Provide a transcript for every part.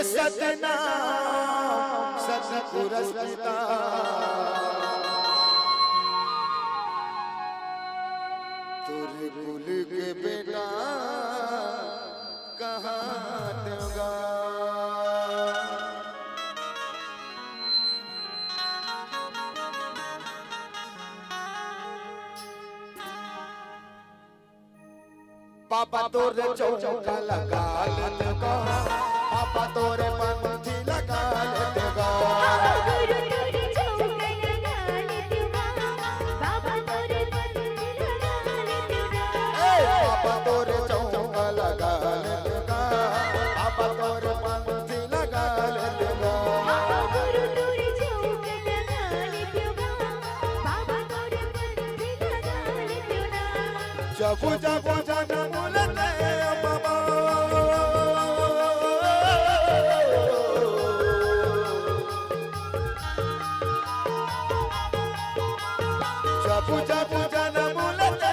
सतनाम सतपुरुष पिता तुर कुल के बेटा कहाँ देगा। पापा तोरे चौका लगा लेगा, पापा तोरे पंथी लगा लेगा, गुरु तोरे चौका लगा लेगा, बाबा तोरे पंथी लगा लेगा। पापा तोरे चौका लगा लेगा, पापा तोरे पंथी लगा लेगा, गुरु तोरे चौका लगा लेगा, बाबा तोरे पंथी लगा लेगा। जब जब जन्म लेते बाबा जब जब जन्म लेते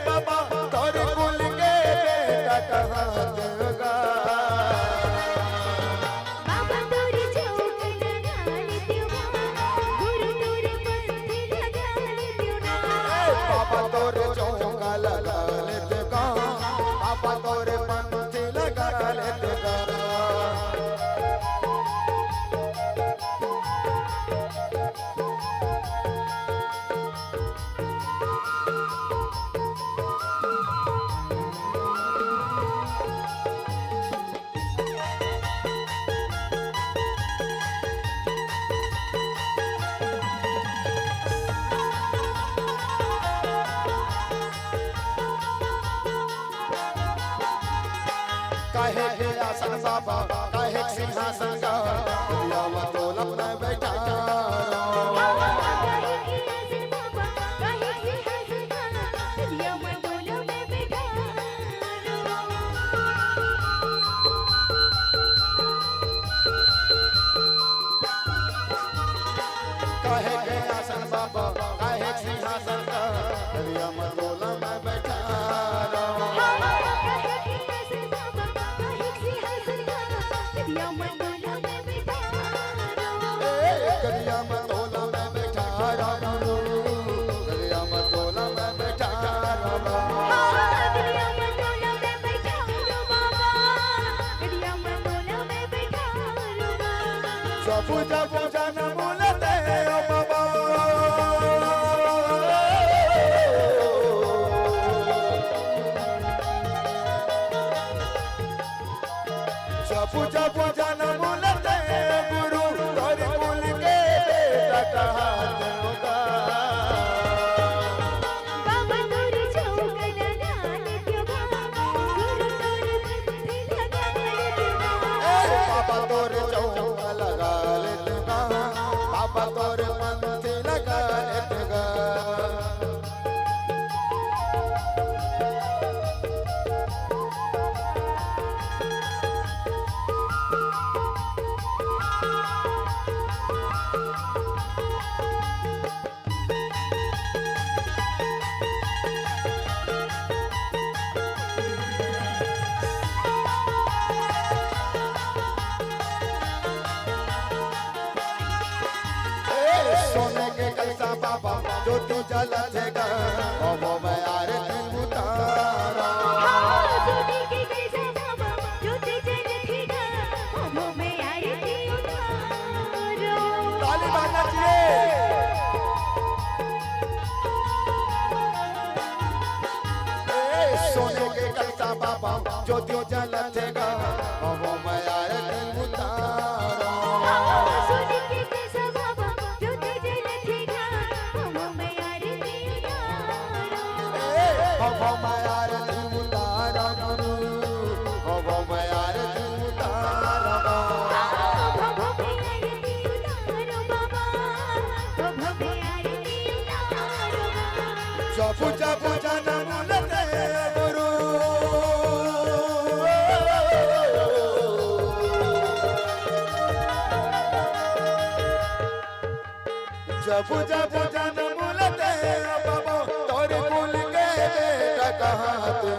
बाबा तोरे कुल के बेटा कहाँ देगा। बाबा तोरे चौका लगा लेगा, गुरु तोरे पंथी लगा लेगा। पापा तोरे चौका लगा लेगा, पापा तोरे पंथी लगा लेगा। काहे के आसन बाबा काहे सिंहासन का दुनिया में दौलत में बैठा बाबा काहे के आसन बाबा काहे सिंहासन का दुनिया में दौलत में बैठा। काहे के आसन बाबा काहे सिंहासन का दुनिया में दौलत में बैठा गलिया में दौलत में बैठा गलिया में दौलत में बैठा जब जब जन्म लेते बाबा जब जब जन्म लेते गुरु तोरे कुल के बेटा कहाँ देगा। बाबा तोरे चौका लगा लेगा, गुरु तोरे पंथी लगा लेगा। पापा तोरे चौका लगा लेगा, पापा तोरे पंथी लगा लेगा। सोने के कलसा बाबा ज्योति जलेगा, बाबा मैं आरती उतारा सोने के कैसा बाबा ज्योति जलेगा, बाबा मैं आरती उतारो। ताली बजाना चाहिए। सोने के कलसा बाबा ज्योति जलेगा, बाबा मैं आरती उतारा सोने के कैसा बाबा ज्योति जलेगा, बाबा मैं आरती उतारो। बाबा मैं आरती उतारा गुरु, बाबा मैं आरती उतारा बाबा मैं आरती उतारो बाबा, बाबा मैं आरती उतारो। जब जब जन्म लेते गुरु जब जब जन्म लेते बाबा तोरे कुल के बेटा कहाँ ते